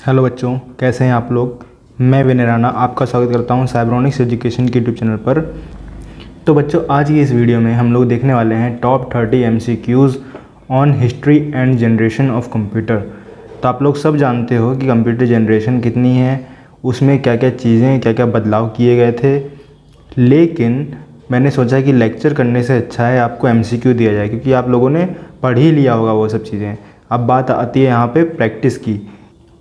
Hello बच्चों, कैसे हैं आप लोग। मैं विनय राणा आपका स्वागत करता हूं साइब्रोनिक्स एजुकेशन के यूट्यूब चैनल पर। तो बच्चों, आज की इस वीडियो में हम लोग देखने वाले हैं top 30 MCQs on history and generation of computer. तो आप लोग सब जानते हो कि कंप्यूटर जनरेशन कितनी है, उसमें क्या क्या चीज़ें, क्या क्या बदलाव किए गए थे। लेकिन मैंने सोचा कि लेक्चर करने से अच्छा है आपको MCQ दिया जाए, क्योंकि आप लोगों ने पढ़ ही लिया होगा वो सब चीज़ें। अब बात आती है यहाँ पे प्रैक्टिस की,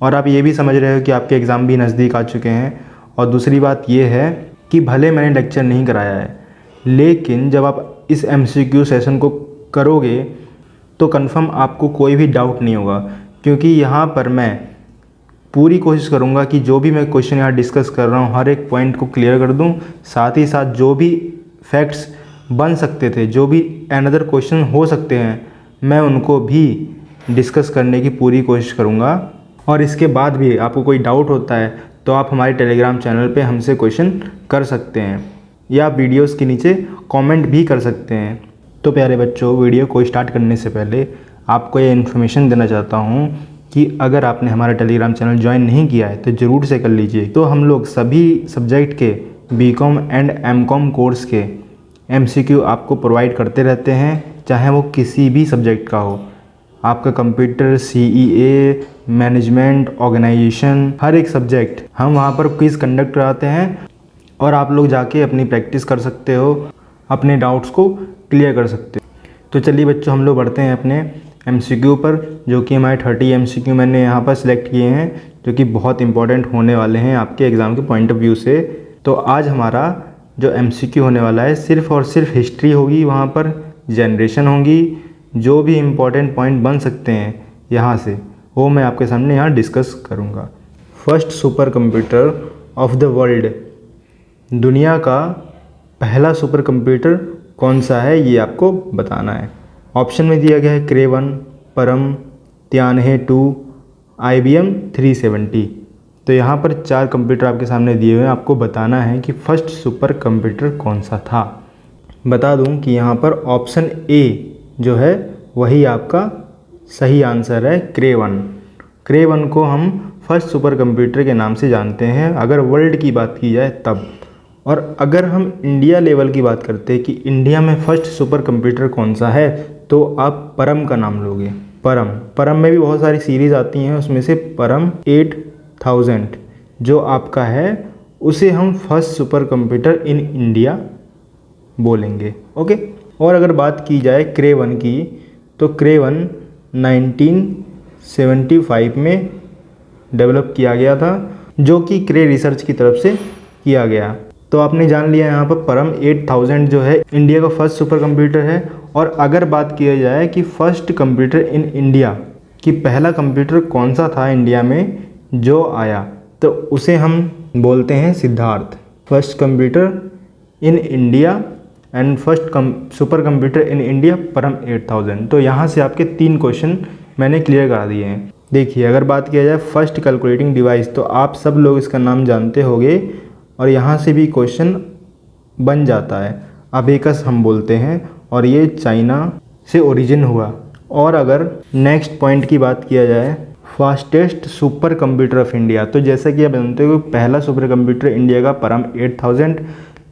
और आप ये भी समझ रहे हो कि आपके एग्ज़ाम भी नज़दीक आ चुके हैं। और दूसरी बात ये है कि भले मैंने लेक्चर नहीं कराया है, लेकिन जब आप इस MCQ सेशन को करोगे तो कंफर्म आपको कोई भी डाउट नहीं होगा, क्योंकि यहाँ पर मैं पूरी कोशिश करूँगा कि जो भी मैं क्वेश्चन यहाँ डिस्कस कर रहा हूँ हर एक पॉइंट को क्लियर कर दूँ। साथ ही साथ जो भी फैक्ट्स बन सकते थे, जो भी अनदर क्वेश्चन हो सकते हैं, मैं उनको भी डिस्कस करने की पूरी कोशिश करूँगा। और इसके बाद भी आपको कोई डाउट होता है तो आप हमारे टेलीग्राम चैनल पे हमसे क्वेश्चन कर सकते हैं, या वीडियोस के नीचे कमेंट भी कर सकते हैं। तो प्यारे बच्चों, वीडियो को स्टार्ट करने से पहले आपको ये इन्फॉर्मेशन देना चाहता हूँ कि अगर आपने हमारा टेलीग्राम चैनल ज्वाइन नहीं किया है तो ज़रूर से कर लीजिए। तो हम लोग सभी सब्जेक्ट के BCom एंड MCom कोर्स के MCQ आपको प्रोवाइड करते रहते हैं, चाहे वो किसी भी सब्जेक्ट का हो। आपका कंप्यूटर, CEA, मैनेजमेंट, ऑर्गेनाइजेशन, हर एक सब्जेक्ट हम वहाँ पर क्विज़ कंडक्ट कराते हैं, और आप लोग जाके अपनी प्रैक्टिस कर सकते हो, अपने डाउट्स को क्लियर कर सकते हो। तो चलिए बच्चों, हम लोग बढ़ते हैं अपने MCQ पर, जो कि हमारे 30 MCQ मैंने यहाँ पर सिलेक्ट किए हैं, जो कि बहुत इंपॉर्टेंट होने वाले हैं आपके एग्ज़ाम के पॉइंट ऑफ व्यू से। तो आज हमारा जो MCQ होने वाला है सिर्फ़ और सिर्फ हिस्ट्री होगी, वहाँ पर जनरेशन होंगी, जो भी इम्पॉर्टेंट पॉइंट बन सकते हैं यहाँ से वो मैं आपके सामने यहाँ डिस्कस करूँगा। First super computer of the world, दुनिया का पहला सुपर कंप्यूटर कौन सा है ये आपको बताना है। ऑप्शन में दिया गया है क्रेवन, परम, तियानहे 2, IBM 370। तो यहाँ पर 4 कंप्यूटर आपके सामने दिए हुए हैं, आपको बताना है कि फर्स्ट सुपर कंप्यूटर कौन सा था। बता दूँ कि यहाँ पर ऑप्शन A जो है वही आपका सही आंसर है, क्रेवन। क्रेवन को हम फर्स्ट सुपर कंप्यूटर के नाम से जानते हैं अगर वर्ल्ड की बात की जाए तब। और अगर हम इंडिया लेवल की बात करते हैं कि इंडिया में फर्स्ट सुपर कंप्यूटर कौन सा है, तो आप परम का नाम लोगे। परम में भी बहुत सारी सीरीज़ आती हैं, उसमें से परम 8000 जो आपका है उसे हम first super computer in India बोलेंगे। ओके। और अगर बात की जाए क्रेवन की, तो क्रेवन 1975 में डेवलप किया गया था, जो कि क्रे रिसर्च की तरफ से किया गया। तो आपने जान लिया यहाँ पर परम 8000 जो है इंडिया का फर्स्ट सुपर कंप्यूटर है। और अगर बात किया जाए कि फर्स्ट कंप्यूटर इन इंडिया, कि पहला कंप्यूटर कौन सा था इंडिया में जो आया, तो उसे हम बोलते हैं Siddharth. First computer in India and first super computer in India परम 8000। तो यहाँ से आपके 3 क्वेश्चन मैंने क्लियर करा दिए हैं। देखिए, अगर बात किया जाए फर्स्ट कैलकुलेटिंग डिवाइस, तो आप सब लोग इसका नाम जानते होंगे, और यहाँ से भी क्वेश्चन बन जाता है। अबेकस हम बोलते हैं, और ये चाइना से ओरिजिन हुआ। और अगर नेक्स्ट पॉइंट की बात किया जाए, fastest super computer of India, तो जैसा कि आप जानते हो पहला सुपर कंप्यूटर इंडिया का परम 8000,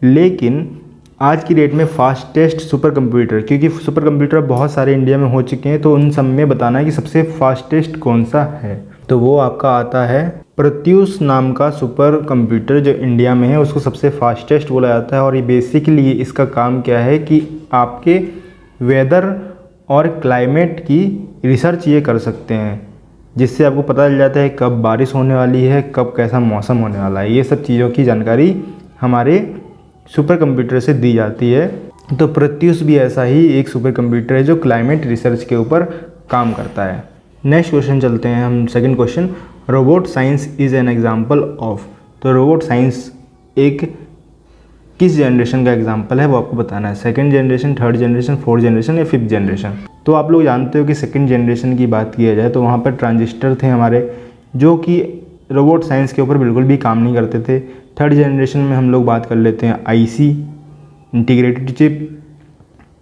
लेकिन आज की डेट में फास्टेस्ट सुपर कंप्यूटर, क्योंकि सुपर कंप्यूटर बहुत सारे इंडिया में हो चुके हैं, तो उन सब में बताना है कि सबसे फास्टेस्ट कौन सा है। तो वो आपका आता है प्रत्यूष नाम का सुपर कंप्यूटर, जो इंडिया में है उसको सबसे फास्टेस्ट बोला जाता है। और ये बेसिकली इसका काम क्या है कि आपके वेदर और क्लाइमेट की रिसर्च ये कर सकते हैं, जिससे आपको पता चल जाता है कब बारिश होने वाली है, कब कैसा मौसम होने वाला है। ये सब चीज़ों की जानकारी हमारे सुपर कंप्यूटर से दी जाती है। तो प्रत्यूष भी ऐसा ही एक सुपर कंप्यूटर है जो क्लाइमेट रिसर्च के ऊपर काम करता है। नेक्स्ट क्वेश्चन चलते हैं हम, second question, robot science is an example of. तो रोबोट साइंस एक किस जनरेशन का एग्जांपल है वो आपको बताना है। Second generation, third generation, fourth generation या फिफ्थ जनरेशन। तो आप लोग जानते हो कि सेकंड जनरेशन की बात किया जाए तो वहाँ पर ट्रांजिस्टर थे हमारे, जो कि रोबोट साइंस के ऊपर बिल्कुल भी काम नहीं करते थे। थर्ड जनरेशन में हम लोग बात कर लेते हैं IC, इंटीग्रेटेड चिप,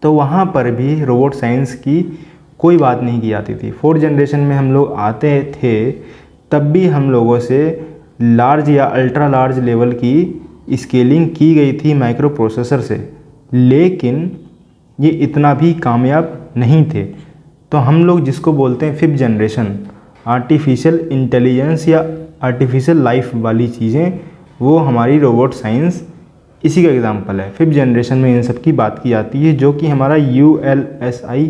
तो वहाँ पर भी रोबोट साइंस की कोई बात नहीं की जाती थी। फोर्थ जनरेशन में हम लोग आते थे तब भी हम लोगों से लार्ज या अल्ट्रा लार्ज लेवल की स्केलिंग की गई थी माइक्रो प्रोसेसर से, लेकिन ये इतना भी कामयाब नहीं थे। तो हम लोग जिसको बोलते हैं 5th जनरेशन आर्टिफिशियल इंटेलिजेंस या आर्टिफिशियल लाइफ वाली चीज़ें, वो हमारी रोबोट साइंस इसी का एग्जांपल है। 5th जनरेशन में इन सब की बात की जाती है, जो कि हमारा ULSI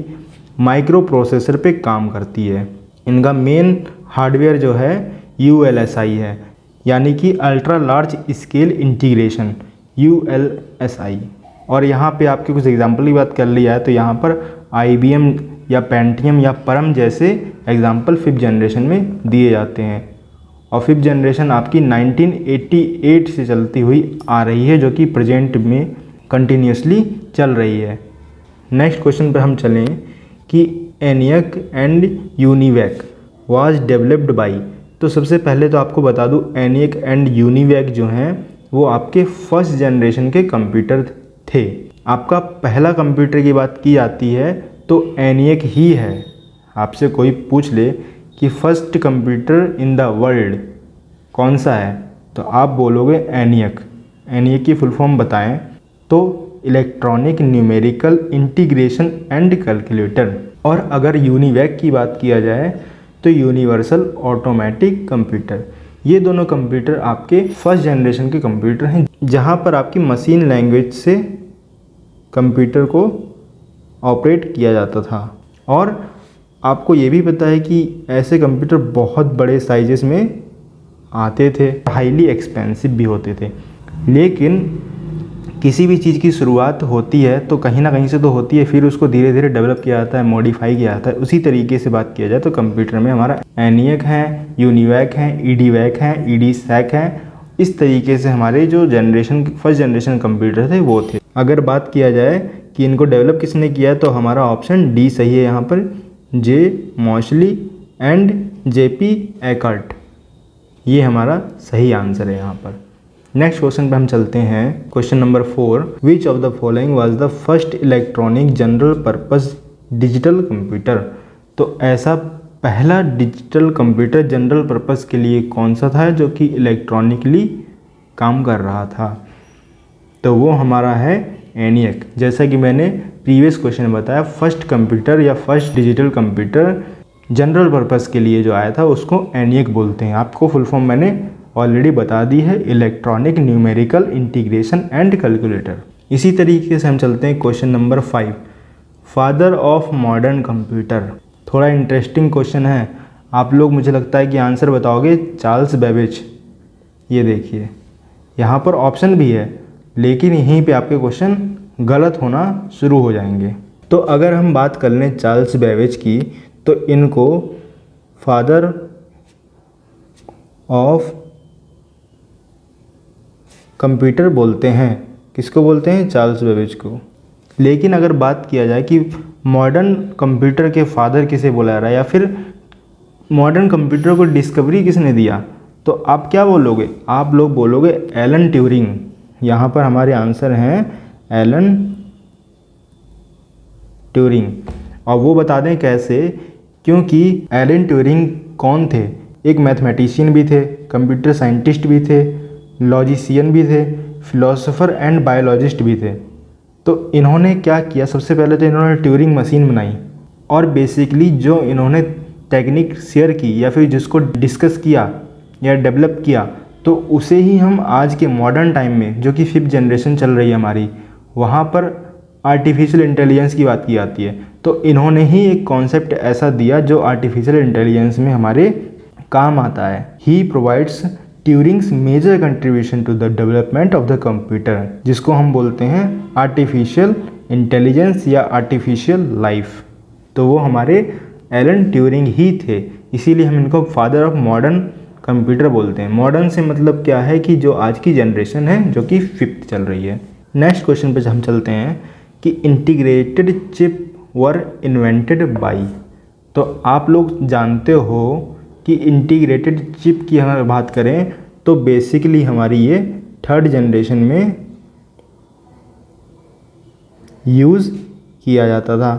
माइक्रो प्रोसेसर पे काम करती है। इनका मेन हार्डवेयर जो है ULSI है, यानी कि ultra large scale integration ULSI। और यहाँ पे आपके कुछ एग्जांपल की बात कर लिया है, तो यहाँ पर IBM या पेंटियम या परम जैसे एग्जांपल 5th जनरेशन में दिए जाते हैं। और 5th जनरेशन आपकी 1988 से चलती हुई आ रही है, जो कि प्रेजेंट में कंटिन्यूसली चल रही है। नेक्स्ट क्वेश्चन पर हम चलें कि ENIAC and UNIVAC was developed by. तो सबसे पहले तो आपको बता दूं, ENIAC एंड UNIVAC जो हैं वो आपके 1st जनरेशन के कंप्यूटर थे। आपका पहला कंप्यूटर की बात की जाती है तो ENIAC ही है। आपसे कोई पूछ ले कि first computer in the world कौन सा है, तो आप बोलोगे ENIAC। ENIAC की फुल फॉर्म बताएं तो electronic numerical integration and calculator. और अगर UNIVAC की बात किया जाए तो यूनिवर्सल ऑटोमेटिक कंप्यूटर। ये दोनों कंप्यूटर आपके 1st जनरेशन के कंप्यूटर हैं, जहाँ पर आपकी मशीन लैंग्वेज से कंप्यूटर को ऑपरेट किया जाता था। और आपको ये भी पता है कि ऐसे कंप्यूटर बहुत बड़े साइजेस में आते थे, हाईली एक्सपेंसिव भी होते थे। लेकिन किसी भी चीज़ की शुरुआत होती है तो कहीं ना कहीं से तो होती है, फिर उसको धीरे धीरे डेवलप किया जाता है, मॉडिफाई किया जाता है। उसी तरीके से बात किया जाए तो कंप्यूटर में हमारा ENIAC है, UNIVAC है, EDVAC है, EDSAC है। इस तरीके से हमारे जो 1st जनरेशन कंप्यूटर थे वो थे। अगर बात किया जाए कि इनको डेवलप किसने किया तो हमारा ऑप्शन डी सही है। यहाँ पर J. मॉशली एंड JP एकर्ट, ये हमारा सही आंसर है यहाँ पर। नेक्स्ट क्वेश्चन पे हम चलते हैं। Question number 4, which of the following was the first electronic general purpose digital computer. तो ऐसा पहला डिजिटल कंप्यूटर जनरल पर्पस के लिए कौन सा था जो कि इलेक्ट्रॉनिकली काम कर रहा था, तो वो हमारा है ENIAC। जैसा कि मैंने प्रीवियस क्वेश्चन में बताया, फर्स्ट कंप्यूटर या first digital computer general purpose के लिए जो आया था उसको ENIAC बोलते हैं। आपको फुल फॉर्म मैंने ऑलरेडी बता दी है, electronic numerical integration and calculator. इसी तरीके से हम चलते हैं question number 5, father of modern computer. थोड़ा इंटरेस्टिंग क्वेश्चन है, आप लोग मुझे लगता है कि आंसर बताओगे चार्ल्स बेबेज। ये देखिए यहाँ पर ऑप्शन भी है, लेकिन यहीं पे आपके क्वेश्चन गलत होना शुरू हो जाएंगे। तो अगर हम बात कर लें चार्ल्स बेबेज की, तो इनको फादर ऑफ कंप्यूटर बोलते हैं। किसको बोलते हैं? चार्ल्स बेबेज को। लेकिन अगर बात किया जाए कि मॉडर्न कंप्यूटर के फादर किसे बोला जा रहा है या फिर मॉडर्न कंप्यूटर को डिस्कवरी किसने दिया, तो आप क्या बोलोगे? आप लोग बोलोगे एलन ट्यूरिंग। यहाँ पर हमारे आंसर हैं एलन ट्यूरिंग। और वो बता दें कैसे, क्योंकि एलन ट्यूरिंग कौन थे? एक मैथमेटिशियन भी थे, कंप्यूटर साइंटिस्ट भी थे, लॉजिशियन भी थे, फिलोसोफर एंड बायोलॉजिस्ट भी थे। तो इन्होंने क्या किया, सबसे पहले तो इन्होंने ट्यूरिंग मशीन बनाई और बेसिकली जो इन्होंने टेक्निक शेयर की या फिर जिसको डिस्कस किया या डेवलप किया, तो उसे ही हम आज के मॉडर्न टाइम में, जो कि 5th जनरेशन चल रही है हमारी, वहाँ पर आर्टिफिशियल इंटेलिजेंस की बात की जाती है। तो इन्होंने ही एक कॉन्सेप्ट ऐसा दिया जो आर्टिफिशियल इंटेलिजेंस में हमारे काम आता है। He provides Turing's major contribution to the development of the computer, जिसको हम बोलते हैं आर्टिफिशियल इंटेलिजेंस या आर्टिफिशियल लाइफ। तो वो हमारे एलन ट्यूरिंग ही थे, इसीलिए हम इनको फादर ऑफ मॉडर्न कंप्यूटर बोलते हैं। मॉडर्न से मतलब क्या है कि जो आज की जनरेशन है, जो कि 5th चल रही है। नेक्स्ट क्वेश्चन पे हम चलते हैं कि integrated chip were invented by. तो आप लोग जानते हो कि इंटीग्रेटेड चिप की अगर बात करें तो बेसिकली हमारी ये 3rd जनरेशन में यूज़ किया जाता था।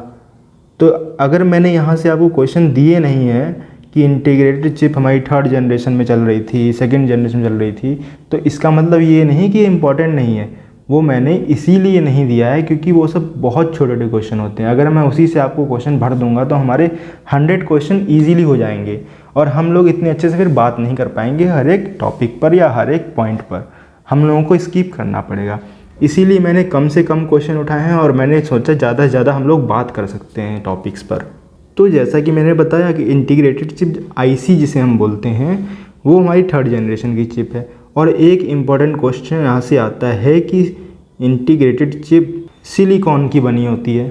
तो अगर मैंने यहाँ से आपको क्वेश्चन दिए नहीं है कि इंटीग्रेटेड चिप हमारी थर्ड जनरेशन में चल रही थी, सेकंड जनरेशन में चल रही थी, तो इसका मतलब ये नहीं कि इम्पॉर्टेंट नहीं है। वो मैंने इसीलिए नहीं दिया है क्योंकि वो सब बहुत छोटे छोटे क्वेश्चन होते हैं। अगर मैं उसी से आपको क्वेश्चन भर दूंगा तो हमारे 100 क्वेश्चन ईजिली हो जाएंगे और हम लोग इतने अच्छे से फिर बात नहीं कर पाएंगे हर एक टॉपिक पर या हर एक पॉइंट पर, हम लोगों को स्किप करना पड़ेगा। इसीलिए मैंने कम से कम क्वेश्चन उठाए हैं और मैंने सोचा ज़्यादा से ज़्यादा हम लोग बात कर सकते हैं टॉपिक्स पर। तो जैसा कि मैंने बताया कि इंटीग्रेटेड चिप आईसी जिसे हम बोलते हैं वो हमारी थर्ड जनरेशन की चिप है। और एक इम्पॉर्टेंट क्वेश्चन यहाँ से आता है कि इंटीग्रेटेड चिप सिलिकॉन की बनी होती है,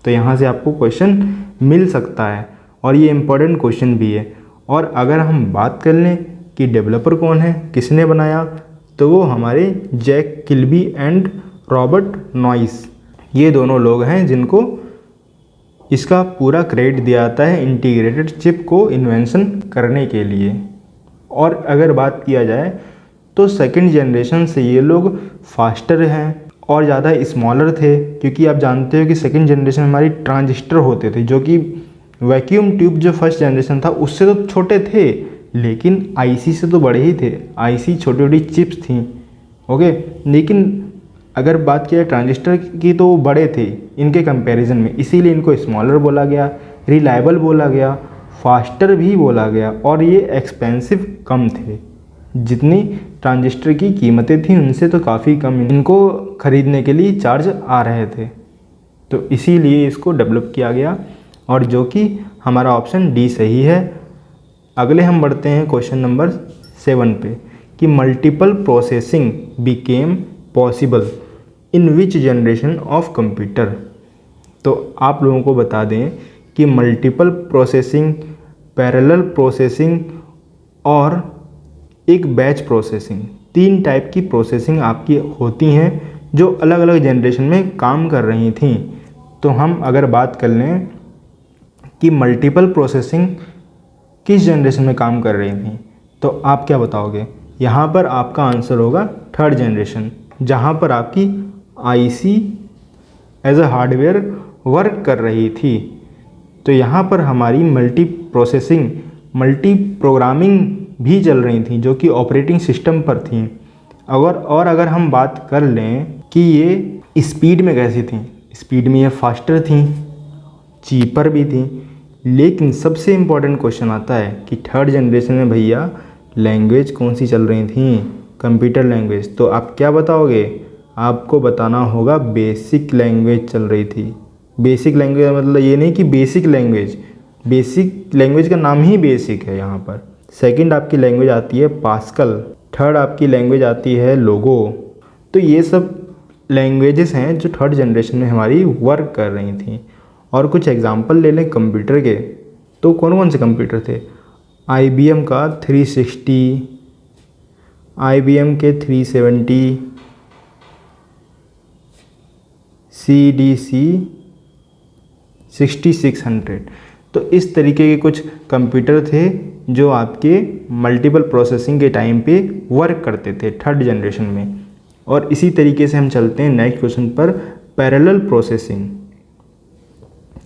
तो यहाँ से आपको क्वेश्चन मिल सकता है और ये इम्पॉर्टेंट क्वेश्चन भी है। और अगर हम बात कर लें कि डेवलपर कौन है, किसने बनाया, तो वो हमारे Jack Kilby and Robert Noyce, ये दोनों लोग हैं जिनको इसका पूरा क्रेडिट दिया जाता है इंटीग्रेटेड चिप को इन्वेंशन करने के लिए। और अगर बात किया जाए तो सेकंड जनरेशन से ये लोग फास्टर हैं और ज़्यादा स्मॉलर थे, क्योंकि आप जानते हो कि सेकंड जनरेशन हमारी ट्रांजिस्टर होते थे जो कि वैक्यूम ट्यूब जो फर्स्ट जनरेशन था उससे तो छोटे थे लेकिन आईसी से तो बड़े ही थे। आईसी छोटी छोटी चिप्स थी, ओके, लेकिन अगर बात किया ट्रांजिस्टर की तो वो बड़े थे इनके कंपैरिजन में, इसीलिए इनको स्मॉलर बोला गया, रिलायबल बोला गया, फास्टर भी बोला गया और ये एक्सपेंसिव कम थे। जितनी ट्रांजिस्टर की कीमतें थी उनसे तो काफ़ी कम इनको ख़रीदने के लिए चार्ज आ रहे थे, तो इसीलिए इसको डेवलप किया गया और जो कि हमारा ऑप्शन डी सही है। अगले हम बढ़ते हैं क्वेश्चन नंबर 7 पे कि multiple processing became possible in which generation of computer. तो आप लोगों को बता दें कि मल्टीपल प्रोसेसिंग, पैरेलल प्रोसेसिंग और एक बैच प्रोसेसिंग, 3 टाइप की प्रोसेसिंग आपकी होती हैं जो अलग अलग जनरेशन में काम कर रही थी। तो हम अगर बात कर लें कि मल्टीपल प्रोसेसिंग किस जनरेशन में काम कर रही थी, तो आप क्या बताओगे? यहाँ पर आपका आंसर होगा थर्ड जनरेशन, जहाँ पर आपकी IC as a hardware work कर रही थी। तो यहाँ पर हमारी मल्टी प्रोसेसिंग, मल्टी प्रोग्रामिंग भी चल रही थी जो कि ऑपरेटिंग सिस्टम पर थी। अगर हम बात कर लें कि ये स्पीड में कैसी थी, स्पीड में ये फास्टर थी, चीपर भी थी, लेकिन सबसे इम्पोर्टेंट क्वेश्चन आता है कि थर्ड जनरेशन में भैया लैंग्वेज कौन सी चल रही थी? Computer language. तो आप क्या बताओगे? आपको बताना होगा बेसिक लैंग्वेज चल रही थी। बेसिक लैंग्वेज मतलब ये नहीं कि बेसिक लैंग्वेज, बेसिक लैंग्वेज का नाम ही बेसिक है यहाँ पर। सेकंड आपकी लैंग्वेज आती है पास्कल, थर्ड आपकी लैंग्वेज आती है लोगो। तो ये सब लैंग्वेजेस हैं जो थर्ड जनरेशन में हमारी वर्क कर रही थी। और कुछ एग्जांपल ले लें कंप्यूटर के, तो कौन कौन से कंप्यूटर थे? IBM का 360, IBM के 370, CDC 6600। तो इस तरीके के कुछ कंप्यूटर थे जो आपके मल्टीपल प्रोसेसिंग के टाइम पे वर्क करते थे थर्ड जनरेशन में। और इसी तरीके से हम चलते हैं नेक्स्ट क्वेश्चन पर, पैरेलल प्रोसेसिंग।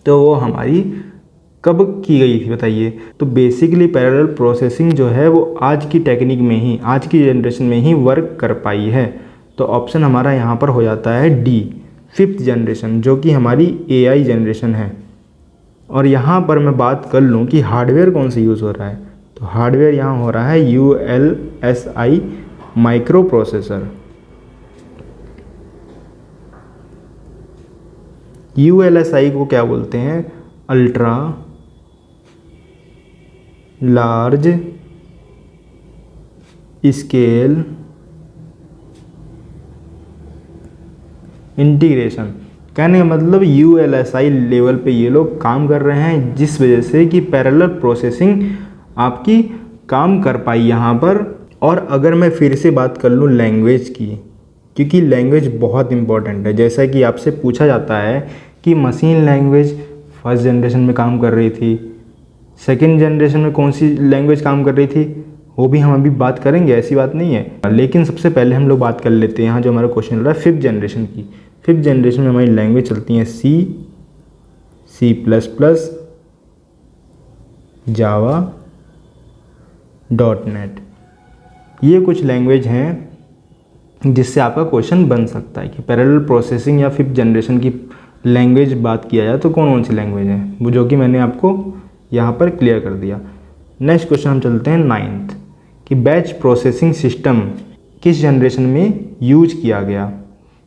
तो वो हमारी कब की गई थी बताइए? तो बेसिकली पैरेलल प्रोसेसिंग जो है वो आज की टेक्निक में ही, आज की जनरेशन में ही वर्क कर पाई है। तो ऑप्शन हमारा यहाँ पर हो जाता है डी, 5th जनरेशन, जो कि हमारी AI जनरेशन है। और यहाँ पर मैं बात कर लूँ कि हार्डवेयर कौन सा यूज़ हो रहा है, तो हार्डवेयर यहाँ हो रहा है ULSI माइक्रो प्रोसेसर। ULSI को क्या बोलते हैं? Ultra large scale integration. कहने का मतलब ULSI लेवल पे ये लोग काम कर रहे हैं, जिस वजह से कि पैरेलल प्रोसेसिंग आपकी काम कर पाई यहाँ पर। और अगर मैं फिर से बात कर लूँ लैंग्वेज की, क्योंकि लैंग्वेज बहुत इंपॉर्टेंट है। जैसा कि आपसे पूछा जाता है कि मशीन लैंग्वेज फर्स्ट जनरेशन में काम कर रही थी, सेकंड जनरेशन में कौन सी लैंग्वेज काम कर रही थी, वो भी हम अभी बात करेंगे, ऐसी बात नहीं है। लेकिन सबसे पहले हम लोग बात कर लेते हैं यहाँ जो हमारा क्वेश्चन हो रहा है 5th जनरेशन की। 5th जनरेशन में हमारी लैंग्वेज चलती हैं C++, जावा .NET। ये कुछ लैंग्वेज हैं जिससे आपका क्वेश्चन बन सकता है कि पैरेलल प्रोसेसिंग या 5th जनरेशन की लैंग्वेज बात किया जाए तो कौन कौन सी लैंग्वेज है, वो जो कि मैंने आपको यहाँ पर क्लियर कर दिया। नेक्स्ट क्वेश्चन हम चलते हैं 9th कि बैच प्रोसेसिंग सिस्टम किस जनरेशन में यूज किया गया।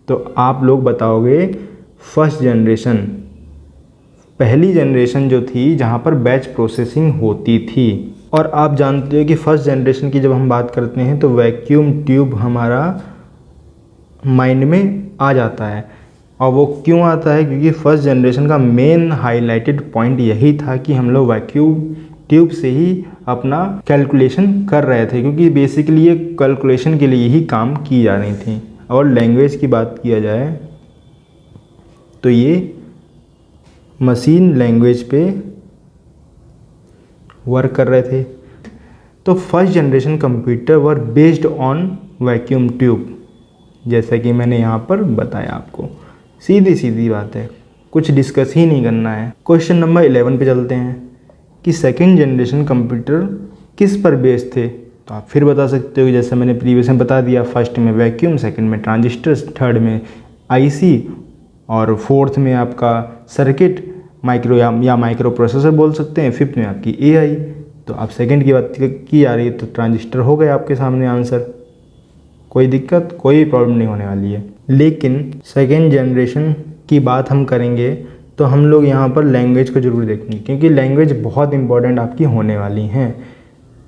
तो आप लोग बताओगे फर्स्ट जनरेशन, पहली जनरेशन जो थी जहाँ पर बैच प्रोसेसिंग होती थी। और आप जानते हो कि फर्स्ट जनरेशन की जब हम बात करते हैं तो वैक्यूम ट्यूब हमारा माइंड में आ जाता है। और वो क्यों आता है, क्योंकि फर्स्ट जनरेशन का मेन हाईलाइटेड पॉइंट यही था कि हम लोग वैक्यूम ट्यूब से ही अपना कैलकुलेशन कर रहे थे, क्योंकि बेसिकली ये कैलकुलेशन के लिए ही काम की जा रही थी। और लैंग्वेज की बात किया जाए तो ये मशीन लैंग्वेज पे वर्क कर रहे थे। तो first generation computer were based on vacuum tube, जैसा कि मैंने यहाँ पर बताया आपको। सीधी सीधी बात है, कुछ डिस्कस ही नहीं करना है। क्वेश्चन नंबर 11 पे चलते हैं कि सेकेंड जनरेशन कंप्यूटर किस पर बेस्ड थे। तो आप फिर बता सकते हो कि जैसे मैंने प्रीवियस में बता दिया, फर्स्ट में वैक्यूम, सेकंड में ट्रांजिस्टर, थर्ड में आईसी और फोर्थ में आपका सर्किट माइक्रो या माइक्रो प्रोसेसर बोल सकते हैं, फिफ्थ में आपकी एआई। तो आप सेकंड की बात की जा रही है तो ट्रांजिस्टर हो गया आपके सामने आंसर, कोई दिक्कत कोई प्रॉब्लम नहीं होने वाली है। लेकिन सेकेंड जनरेशन की बात हम करेंगे तो हम लोग यहाँ पर लैंग्वेज को जरूर देखेंगे, क्योंकि लैंग्वेज बहुत इंपॉर्टेंट आपकी होने वाली हैं।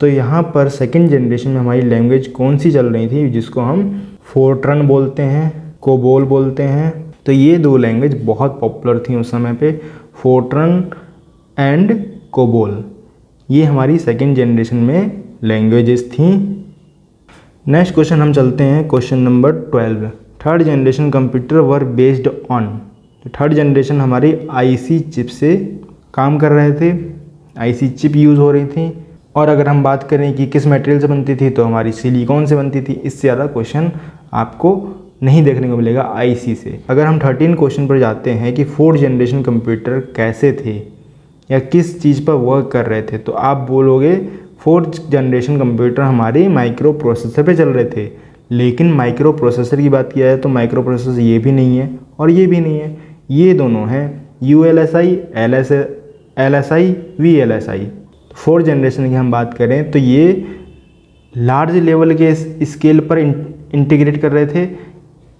तो यहाँ पर सेकेंड जनरेशन में हमारी लैंग्वेज कौन सी चल रही थी, जिसको हम फोर्ट्रन बोलते हैं, कोबोल बोलते हैं। तो ये दो लैंग्वेज बहुत पॉपुलर थी उस समय पे, फोर्ट्रन एंड कोबोल। ये हमारी सेकेंड जनरेशन में लैंग्वेजेस थी। नेक्स्ट क्वेश्चन हम चलते हैं question number 12। Third generation computer were based on. तो थर्ड जनरेशन हमारी आईसी चिप से काम कर रहे थे, आईसी चिप यूज़ हो रही थी। और अगर हम बात करें कि किस मटेरियल से बनती थी तो हमारी सिलिकॉन से बनती थी। इससे ज़्यादा क्वेश्चन आपको नहीं देखने को मिलेगा आईसी से। अगर हम 13 क्वेश्चन पर जाते हैं कि फोर्थ जनरेशन कंप्यूटर कैसे थे या किस चीज़ पर वर्क कर रहे थे, तो आप बोलोगे फोर्थ जनरेशन कंप्यूटर हमारे माइक्रो प्रोसेसर पे चल रहे थे। लेकिन माइक्रो प्रोसेसर की बात किया जाए तो माइक्रो प्रोसेसर ये भी नहीं है और ये भी नहीं है, ये दोनों हैं ULSI, LSI, VLSI। Fourth generation की हम बात करें तो ये लार्ज लेवल के स्केल पर इंटीग्रेट कर रहे थे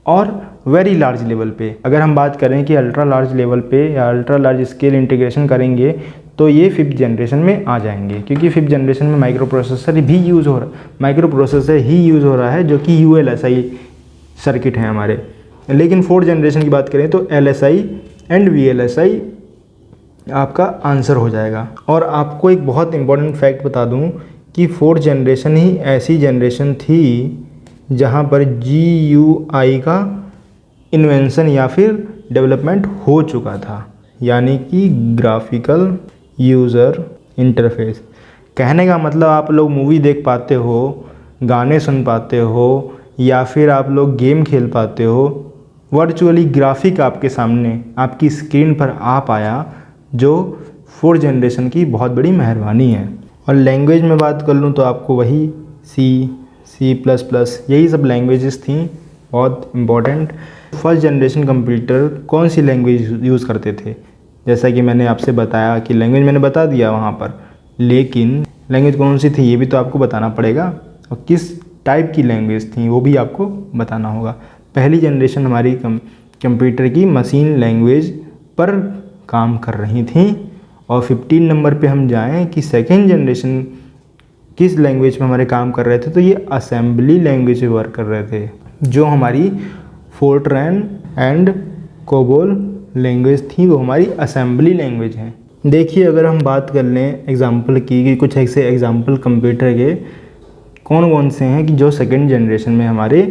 और वेरी लार्ज लेवल पे। अगर हम बात करें कि अल्ट्रा लार्ज लेवल पे या अल्ट्रा लार्ज स्केल इंटीग्रेशन करेंगे तो ये फिफ्थ जनरेशन में आ जाएंगे, क्योंकि फिफ्थ जनरेशन में माइक्रो प्रोसेसर भी यूज़ हो रहा है, माइक्रो प्रोसेसर ही यूज़ हो रहा है जो कि ULSI सर्किट हैं हमारे। लेकिन फोर्थ जनरेशन की बात करें तो LSI एंड VLSI आपका आंसर हो जाएगा। और आपको एक बहुत इंपॉर्टेंट फैक्ट बता दूं कि फोर्थ जनरेशन ही ऐसी जनरेशन थी जहां पर GUI का इन्वेंशन या फिर डेवलपमेंट हो चुका था, यानी कि ग्राफिकल यूज़र इंटरफेस। कहने का मतलब आप लोग मूवी देख पाते हो, गाने सुन पाते हो या फिर आप लोग गेम खेल पाते हो, वर्चुअली ग्राफिक आपके सामने आपकी स्क्रीन पर आ पाया, जो फोर्थ जनरेशन की बहुत बड़ी मेहरबानी है। और लैंग्वेज में बात कर लूँ तो आपको वही C++, यही सब लैंग्वेजेस थी बहुत इम्पॉर्टेंट। फर्स्ट जनरेशन कंप्यूटर कौन सी लैंग्वेज यूज़ करते थे, जैसा कि मैंने आपसे बताया कि लैंग्वेज मैंने बता दिया वहाँ पर, लेकिन लैंग्वेज कौन सी थी ये भी तो आपको बताना पड़ेगा, और किस टाइप की लैंग्वेज थी वो भी आपको बताना होगा। पहली जनरेशन हमारी कंप्यूटर की मशीन लैंग्वेज पर काम कर रही थी। और 15 नंबर पे हम जाएं कि सेकेंड जनरेशन किस लैंग्वेज में हमारे काम कर रहे थे, तो ये असेंबली लैंग्वेज पे वर्क कर रहे थे, जो हमारी फोर्ट्रन एंड कोबोल लैंग्वेज थी, वो हमारी असेंबली लैंग्वेज है। देखिए अगर हम बात कर लें एग्जांपल की कि कुछ ऐसे एग्जांपल कंप्यूटर के कौन कौन से हैं कि जो सेकेंड जनरेशन में हमारे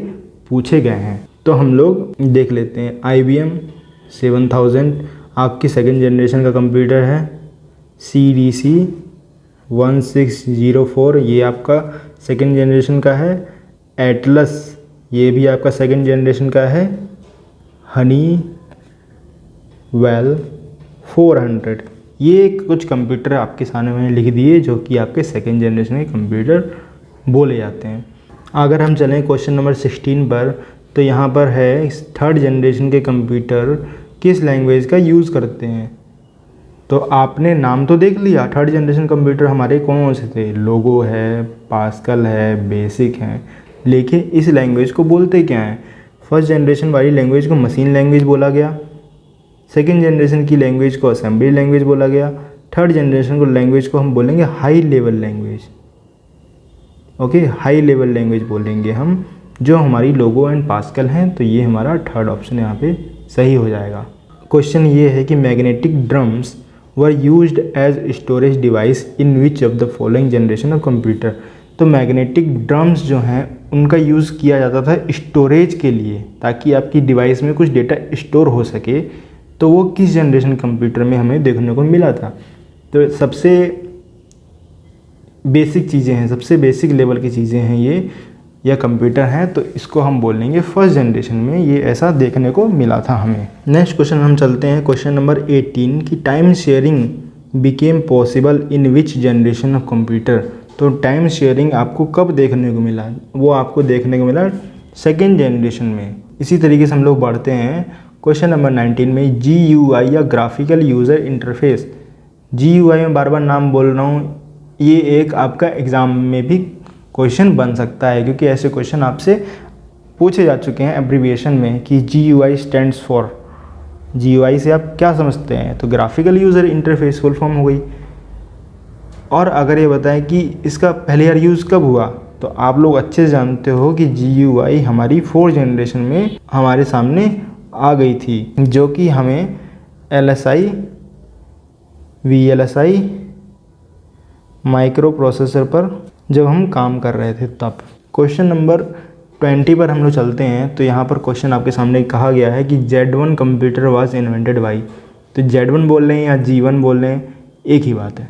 पूछे गए हैं, तो हम लोग देख लेते हैं। IBM 7000 आपकी सेकेंड जनरेशन का कंप्यूटर है। CDC 1604 ये आपका सेकेंड जनरेशन का है। एटलस ये भी आपका सेकेंड जनरेशन का है। हनीवेल 400 ये कुछ कंप्यूटर आपके सामने मैंने लिख दिए जो कि आपके सेकेंड जनरेशन के कंप्यूटर बोले जाते हैं। अगर हम चलें क्वेश्चन नंबर 16 पर, तो यहाँ पर है थर्ड जनरेशन के कंप्यूटर किस लैंग्वेज का यूज़ करते हैं। तो आपने नाम तो देख लिया, थर्ड जनरेशन कंप्यूटर हमारे कौन से थे, लोगो है, पास्कल है, बेसिक है, लेकिन इस लैंग्वेज को बोलते क्या हैं। फर्स्ट जनरेशन वाली लैंग्वेज को मशीन लैंग्वेज बोला गया, सेकेंड जनरेशन की लैंग्वेज को असेंबली लैंग्वेज बोला गया, थर्ड जनरेशन को लैंग्वेज को हम बोलेंगे high level language. Okay, high level language बोलेंगे हम, जो हमारी लोगो एंड पास्कल हैं। तो ये हमारा थर्ड ऑप्शन यहाँ पे सही हो जाएगा। क्वेश्चन ये है कि magnetic drums were used as storage device in which of the following generation of computer. तो मैग्नेटिक ड्रम्स जो हैं उनका यूज़ किया जाता था स्टोरेज के लिए, ताकि आपकी डिवाइस में कुछ डेटा स्टोर हो सके। तो वो किस जनरेशन कंप्यूटर में हमें देखने को मिला था। तो सबसे बेसिक चीज़ें हैं, सबसे बेसिक लेवल की चीज़ें हैं ये, या कंप्यूटर हैं, तो इसको हम बोलेंगे फर्स्ट जनरेशन में ये ऐसा देखने को मिला था हमें। नेक्स्ट क्वेश्चन हम चलते हैं, क्वेश्चन नंबर 18 की time sharing became possible in which generation of computer. तो टाइम शेयरिंग आपको कब देखने को मिला, वो आपको देखने को मिला सेकेंड जनरेशन में। इसी तरीके से हम लोग बढ़ते हैं क्वेश्चन नंबर 19 में, GUI या ग्राफिकल यूज़र इंटरफेस। GUI में बार बार नाम बोल रहा हूँ, ये एक आपका एग्ज़ाम में भी क्वेश्चन बन सकता है, क्योंकि ऐसे क्वेश्चन आपसे पूछे जा चुके हैं एब्रीविएशन में कि GUI स्टैंड्स फॉर। GUI से आप क्या समझते हैं, तो graphical user interface full form हो गई। और अगर ये बताएं कि इसका पहले बार यूज़ कब हुआ, तो आप लोग अच्छे से जानते हो कि GUI हमारी 4th जनरेशन में हमारे सामने आ गई थी, जो कि हमें LSI VLSI माइक्रो प्रोसेसर पर जब हम काम कर रहे थे तब। क्वेश्चन नंबर 20 पर हम लोग चलते हैं। तो यहाँ पर क्वेश्चन आपके सामने कहा गया है कि Z1 computer was invented by. तो Z1 बोल रहे हैं या G1 बोल रहे हैं, एक ही बात है।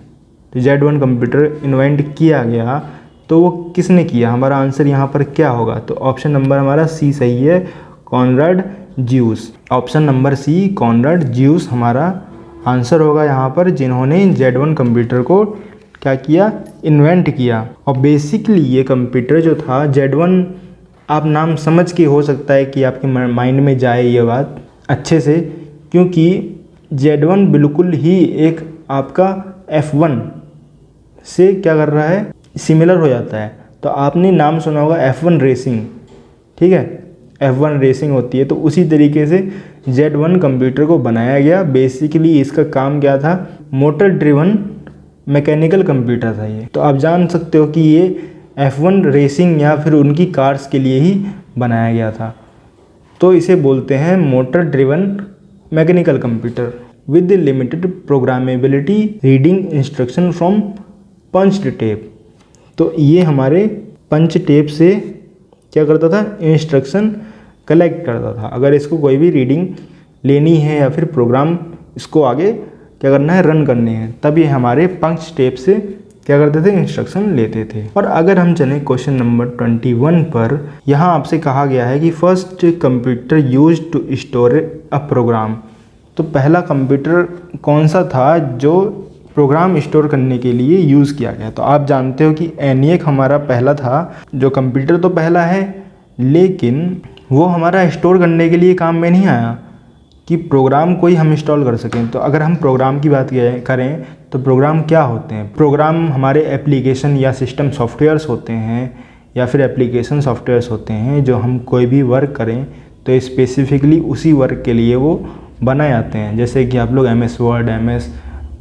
तो Z1 कंप्यूटर इन्वेंट किया गया, तो वो किसने किया, हमारा आंसर यहाँ पर क्या होगा। तो ऑप्शन नंबर हमारा सी सही है, Konrad Zuse. Option number C Konrad Zuse हमारा आंसर होगा यहाँ पर, जिन्होंने Z1 कंप्यूटर को क्या किया, इन्वेंट किया। और बेसिकली ये कंप्यूटर जो था Z1, आप नाम समझ के हो सकता है कि आपके माइंड में जाए ये बात अच्छे से, क्योंकि Z1 बिल्कुल ही एक आपका F1 से क्या कर रहा है, सिमिलर हो जाता है। तो आपने नाम सुना होगा F1 रेसिंग, ठीक है, F1 रेसिंग होती है। तो उसी तरीके से Z1 कंप्यूटर को बनाया गया। बेसिकली इसका काम क्या था, मोटर ड्रिवन मैकेनिकल कंप्यूटर था ये। तो आप जान सकते हो कि ये F1 रेसिंग या फिर उनकी कार्स के लिए ही बनाया गया था। तो इसे बोलते हैं motor driven mechanical computer with limited programmability reading instruction from punched tape. तो ये हमारे पंच टेप से क्या करता था, इंस्ट्रक्शन कलेक्ट करता था। अगर इसको कोई भी रीडिंग लेनी है या फिर प्रोग्राम इसको आगे क्या करना है, रन करने हैं, तब ये हमारे पंच टेप से क्या करते थे, इंस्ट्रक्शन लेते थे। और अगर हम चलें क्वेश्चन नंबर 21 पर, यहाँ आपसे कहा गया है कि first computer used to store a program. तो पहला कंप्यूटर कौन सा था जो प्रोग्राम स्टोर करने के लिए यूज़ किया गया। तो आप जानते हो कि ENIAC हमारा पहला था, जो कंप्यूटर तो पहला है, लेकिन वो हमारा स्टोर करने के लिए काम में नहीं आया कि प्रोग्राम कोई हम इंस्टॉल कर सकें। तो अगर हम प्रोग्राम की बात करें तो प्रोग्राम क्या होते हैं, प्रोग्राम हमारे एप्लीकेशन या सिस्टम सॉफ्टवेयर्स होते हैं, या फिर एप्लीकेशन सॉफ्टवेयर्स होते हैं जो हम कोई भी वर्क करें तो स्पेसिफिकली उसी वर्क के लिए वो बनाए जाते हैं। जैसे कि आप लोग MS word, MS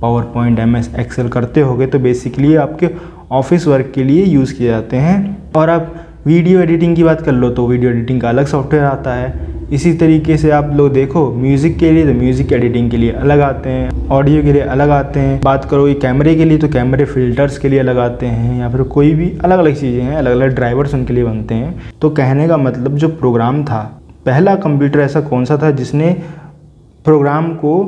PowerPoint, MS Excel करते होगे, तो बेसिकली आपके ऑफिस वर्क के लिए यूज़ किए जाते हैं। और आप वीडियो एडिटिंग की बात कर लो तो वीडियो एडिटिंग का अलग सॉफ्टवेयर आता है। इसी तरीके से आप लोग देखो म्यूज़िक के लिए तो म्यूज़िक एडिटिंग के लिए अलग आते हैं, ऑडियो के लिए अलग आते हैं। बात करो ये कैमरे के लिए तो कैमरे फिल्टर्स के लिए अलग आते हैं, या फिर कोई भी अलग अलग चीज़ें हैं, अलग अलग ड्राइवर्स उनके लिए बनते हैं। तो कहने का मतलब जो प्रोग्राम था, पहला कंप्यूटर ऐसा कौन सा था जिसने प्रोग्राम को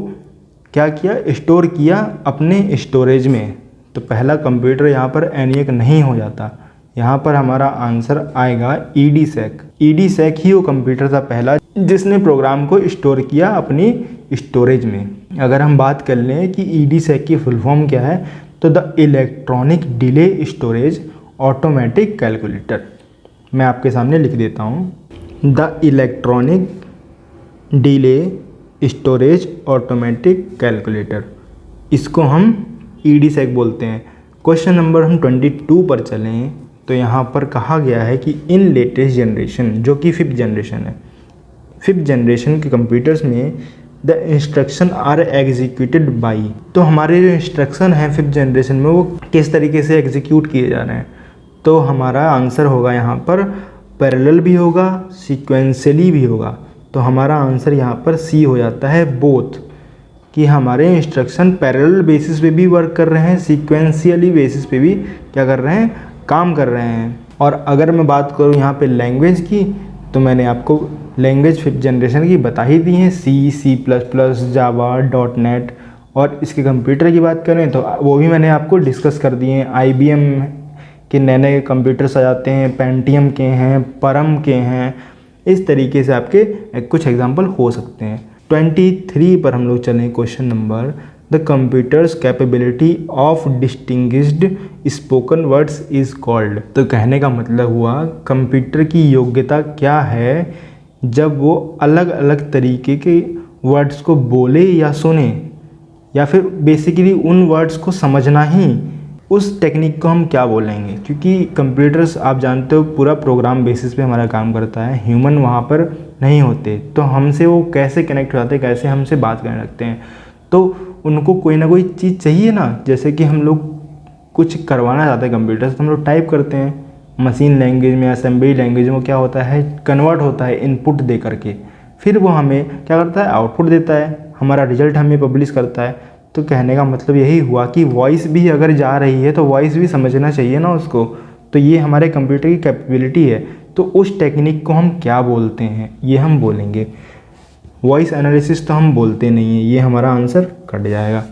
क्या किया, स्टोर किया अपने स्टोरेज में। तो पहला कंप्यूटर यहाँ पर ENIAC नहीं हो जाता, यहाँ पर हमारा आंसर आएगा EDSEC। EDSEC ही वो कंप्यूटर था पहला जिसने प्रोग्राम को स्टोर किया अपनी स्टोरेज में। अगर हम बात कर लें कि EDSEC की फुल फॉर्म क्या है, तो the electronic delay storage automatic calculator. मैं आपके सामने लिख देता हूँ, the electronic delay storage automatic calculator, इसको हम EDSEC बोलते हैं। क्वेश्चन नंबर हम 22 पर चलें तो यहाँ पर कहा गया है कि इन लेटेस्ट जनरेशन, जो कि 5th जनरेशन है, 5th जनरेशन के कंप्यूटर्स में the instruction are executed by, तो हमारे जो इंस्ट्रक्शन हैं 5th जनरेशन में वो किस तरीके से एग्जीक्यूट किए जा रहे हैं। तो हमारा आंसर होगा यहाँ पर पैरेलल भी होगा, सीक्वेंशियली भी होगा। तो हमारा आंसर यहाँ पर सी हो जाता है, बोथ, कि हमारे इंस्ट्रक्शन पैरेलल बेसिस पे भी वर्क कर रहे हैं, सीक्वेंशियली बेसिस पे भी क्या कर रहे हैं, काम कर रहे हैं। और अगर मैं बात करूँ यहाँ पे लैंग्वेज की, तो मैंने आपको लैंग्वेज 5th जनरेशन की बता ही दी हैं, C++, जावा, .NET। और इसके कंप्यूटर की बात करें तो वो भी मैंने आपको डिस्कस कर दिए हैं। IBM के नए नए कंप्यूटर्स आ जाते हैं, पेंटियम के हैं, परम के हैं, इस तरीके से आपके कुछ एग्जाम्पल हो सकते हैं। 23 पर हम लोग चलें, question number, the computers capability of distinguished spoken words is called. तो कहने का मतलब हुआ कंप्यूटर की योग्यता क्या है जब वो अलग अलग तरीके के वर्ड्स को बोले या सुने, या फिर बेसिकली उन वर्ड्स को समझना ही, उस टेक्निक को हम क्या बोलेंगे। क्योंकि कंप्यूटर्स आप जानते हो पूरा प्रोग्राम बेसिस पे हमारा काम करता है, ह्यूमन वहाँ पर नहीं होते, तो हमसे वो कैसे कनेक्ट हो जाते हैं, कैसे हमसे बात करने लगते हैं। तो उनको कोई ना कोई चीज़ चाहिए ना, जैसे कि हम लोग कुछ करवाना चाहते हैं कंप्यूटर से, तो हम लोग टाइप करते हैं, मशीन लैंग्वेज में, असेंबली लैंग्वेज में क्या होता है, कन्वर्ट होता है इनपुट दे करके, फिर वो हमें क्या करता है, आउटपुट देता है, हमारा रिजल्ट हमें पब्लिश करता है। तो कहने का मतलब यही हुआ कि वॉइस भी अगर जा रही है तो वॉइस भी समझना चाहिए ना उसको। तो ये हमारे कंप्यूटर की कैपेबिलिटी है। तो उस टेक्निक को हम क्या बोलते हैं, ये हम बोलेंगे। वॉइस एनालिसिस तो हम बोलते नहीं हैं, ये हमारा आंसर कट जाएगा।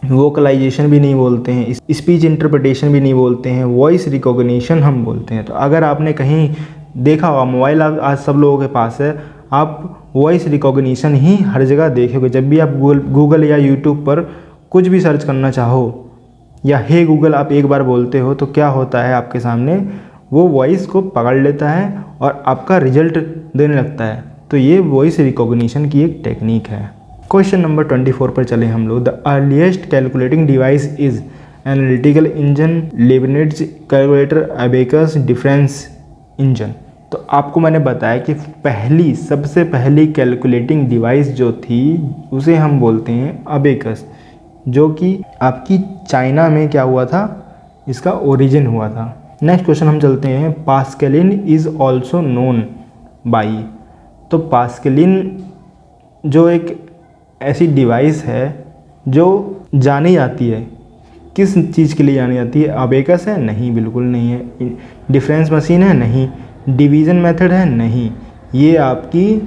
वोकलाइजेशन भी नहीं बोलते हैं, स्पीच इंटरप्रिटेशन भी नहीं बोलते हैं, वॉइस रिकॉग्निशन हम बोलते हैं। तो अगर आपने कहीं देखा होगा, मोबाइल आज सब लोगों के पास है, आप वॉइस रिकॉग्निशन ही हर जगह देखोगे। जब भी आप गूगल या यूट्यूब पर कुछ भी सर्च करना चाहो, या हे गूगल आप एक बार बोलते हो, तो क्या होता है आपके सामने, वो वॉइस को पकड़ लेता है और आपका रिजल्ट देने लगता है। तो ये वॉइस रिकॉग्निशन की एक टेक्निक है। क्वेश्चन नंबर 24 पर चले हम लोग, the earliest calculating device is analytical engine, Lebanese calculator, abacus, difference engine. तो आपको मैंने बताया कि सबसे पहली कैलकुलेटिंग डिवाइस जो थी उसे हम बोलते हैं अबेकस, जो कि आपकी चाइना में क्या हुआ था, इसका ओरिजिन हुआ था। नेक्स्ट क्वेश्चन हम चलते हैं, Pascaline is also known by. तो पास्कलिन जो एक ऐसी डिवाइस है जो जानी जाती है, किस चीज़ के लिए जानी जाती है, अबेकस है, नहीं, बिल्कुल नहीं है। डिफरेंस मशीन है, नहीं। डिवीज़न मेथड है, नहीं। ये आपकी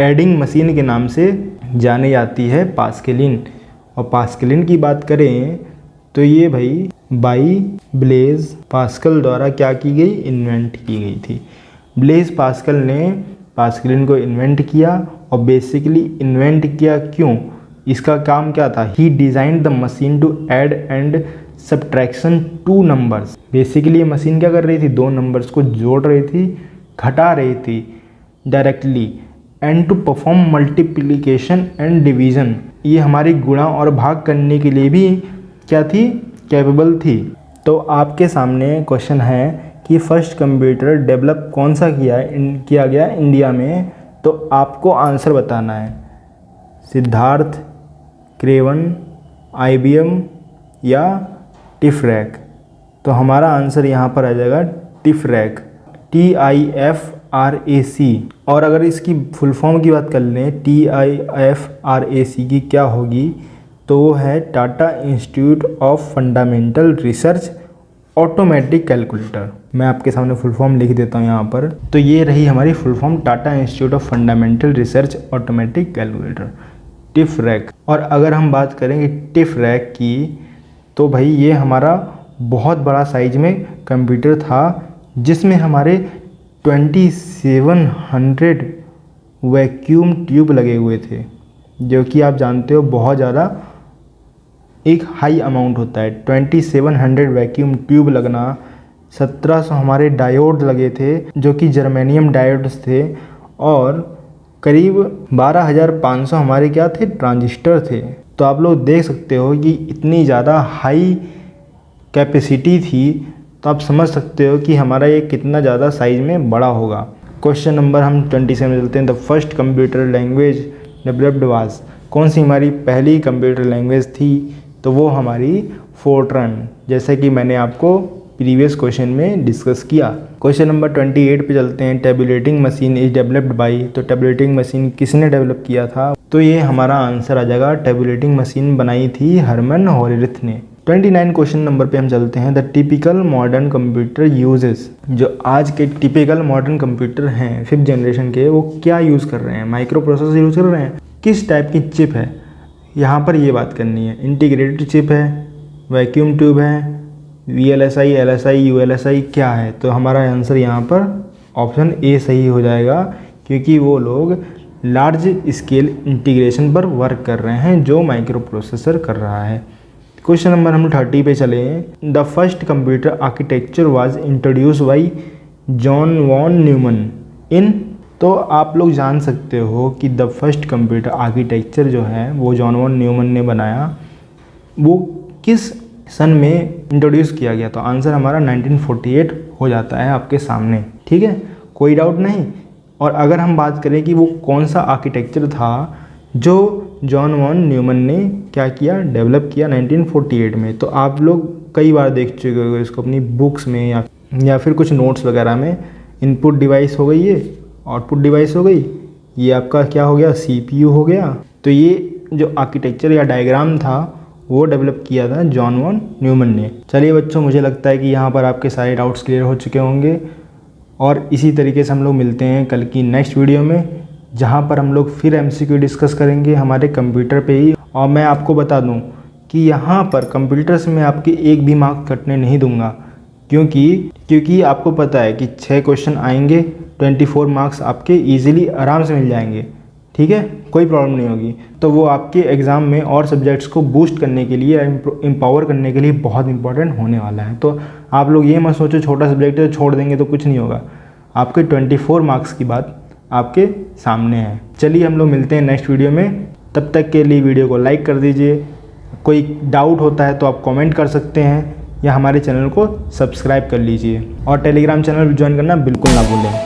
एडिंग मशीन के नाम से जानी जाती है पास्कलिन। और पास्कलिन की बात करें तो ये भाई बाई ब्लेज पास्कल द्वारा क्या की गई, इन्वेंट की गई थी। ब्लेज पास्कल ने पास्कलिन को इन्वेंट किया, और बेसिकली इन्वेंट किया क्यों, इसका काम क्या था, he designed the machine to add and subtraction 2 numbers. Basically ये मशीन क्या कर रही थी, 2 नंबर्स को जोड़ रही थी, घटा रही थी directly, and to perform multiplication and division. ये हमारी गुणा और भाग करने के लिए भी क्या थी, कैपेबल थी। तो आपके सामने क्वेश्चन है कि फर्स्ट कंप्यूटर डेवलप कौन सा किया गया इंडिया में, तो आपको आंसर बताना है, सिद्धार्थ, क्रेवन, IBM या टिफरैक। तो हमारा आंसर यहाँ पर आ जाएगा टिफरैक, TIFRAC। और अगर इसकी फुल फॉर्म की बात कर लें, TIFRAC की क्या होगी, तो वो है Tata institute of fundamental research automatic calculator. मैं आपके सामने फुल फॉर्म लिख देता हूँ यहाँ पर। तो ये रही हमारी full form, Tata institute of fundamental research automatic calculator, TIFRAC. और अगर हम बात करेंगे टिफरैक की, तो भाई ये हमारा बहुत बड़ा साइज में कंप्यूटर था, जिसमें हमारे 2700 वैक्यूम ट्यूब लगे हुए थे, जो कि आप जानते हो बहुत ज़्यादा एक हाई अमाउंट होता है। 2700 वैक्यूम ट्यूब लगना, 1700 हमारे डायोड लगे थे जो कि जर्मेनियम डायोड्स थे, और करीब 12500 हमारे क्या थे, ट्रांजिस्टर थे। तो आप लोग देख सकते हो कि इतनी ज़्यादा हाई कैपेसिटी थी, तो आप समझ सकते हो कि हमारा ये कितना ज़्यादा साइज़ में बड़ा होगा। क्वेश्चन नंबर हम 27 में चलते हैं। The first computer language developed was, कौन सी हमारी पहली कंप्यूटर लैंग्वेज थी, तो वो हमारी फोर्ट्रन, जैसे कि मैंने आपको प्रीवियस क्वेश्चन में डिस्कस किया। क्वेश्चन नंबर 28 पे चलते हैं। Tabulating machine is developed by, तो टेबुलेटिंग मशीन किसने डेवलप किया था, तो ये हमारा आंसर आ जाएगा, टेबुलेटिंग मशीन बनाई थी हरमन होलिरिथ ने। 29 क्वेश्चन नंबर पे हम चलते हैं। The typical modern computer uses, जो आज के टिपिकल मॉडर्न कंप्यूटर हैं 5th जनरेशन के, वो क्या यूज़ कर रहे हैं, माइक्रो प्रोसेसर यूज़ कर रहे हैं, किस टाइप की चिप है, यहाँ पर ये बात करनी है। इंटीग्रेटेड चिप है, वैक्यूम ट्यूब है, VLSI, LSI, ULSI क्या है, तो हमारा आंसर यहाँ पर ऑप्शन ए सही हो जाएगा, क्योंकि वो लोग लार्ज स्केल इंटीग्रेशन पर वर्क कर रहे हैं जो माइक्रो प्रोसेसर कर रहा है। क्वेश्चन नंबर हम 30 पे चले हैं। The first computer architecture was introduce by John von Neumann in, तो आप लोग जान सकते हो कि द फर्स्ट कंप्यूटर आर्किटेक्चर जो है वो जॉन वॉन न्यूमन ने बनाया, वो किस सन में इंट्रोड्यूस किया गया, तो आंसर हमारा 1948 हो जाता है आपके सामने। ठीक है, कोई डाउट नहीं। और अगर हम बात करें कि वो कौन सा आर्किटेक्चर था जो जॉन वॉन न्यूमन ने क्या किया, डेवलप किया 1948 में, तो आप लोग कई बार देख चुके हो इसको अपनी बुक्स में या फिर कुछ नोट्स वगैरह में। इनपुट डिवाइस हो गई, ये आउटपुट डिवाइस हो गई, ये आपका क्या हो गया, CPU हो गया। तो ये जो आर्किटेक्चर या डायग्राम था वो डेवलप किया था जॉन वॉन न्यूमन ने। चलिए बच्चों, मुझे लगता है कि यहाँ पर आपके सारे डाउट्स क्लियर हो चुके होंगे, और इसी तरीके से हम लोग मिलते हैं कल की नेक्स्ट वीडियो में, जहाँ पर हम लोग फिर MCQ डिस्कस करेंगे हमारे कंप्यूटर पे ही। और मैं आपको बता दूँ कि यहाँ पर कंप्यूटर्स में आपके एक भी मार्क्स कटने नहीं दूंगा, क्योंकि आपको पता है कि 6 क्वेश्चन आएंगे, 24 मार्क्स आपके ईजिली आराम से मिल जाएंगे। ठीक है, कोई प्रॉब्लम नहीं होगी। तो वो आपके एग्ज़ाम में और सब्जेक्ट्स को बूस्ट करने के लिए, एम्पावर करने के लिए बहुत इंपॉर्टेंट होने वाला है। तो आप लोग ये मत सोचो छोटा सब्जेक्ट है छोड़ देंगे तो कुछ नहीं होगा, आपके 24 मार्क्स की बात आपके सामने है। चलिए हम लोग मिलते हैं नेक्स्ट वीडियो में, तब तक के लिए वीडियो को लाइक कर दीजिए। कोई डाउट होता है तो आप कमेंट कर सकते हैं, या हमारे चैनल को सब्सक्राइब कर लीजिए, और टेलीग्राम चैनल भी ज्वाइन करना बिल्कुल ना भूलें।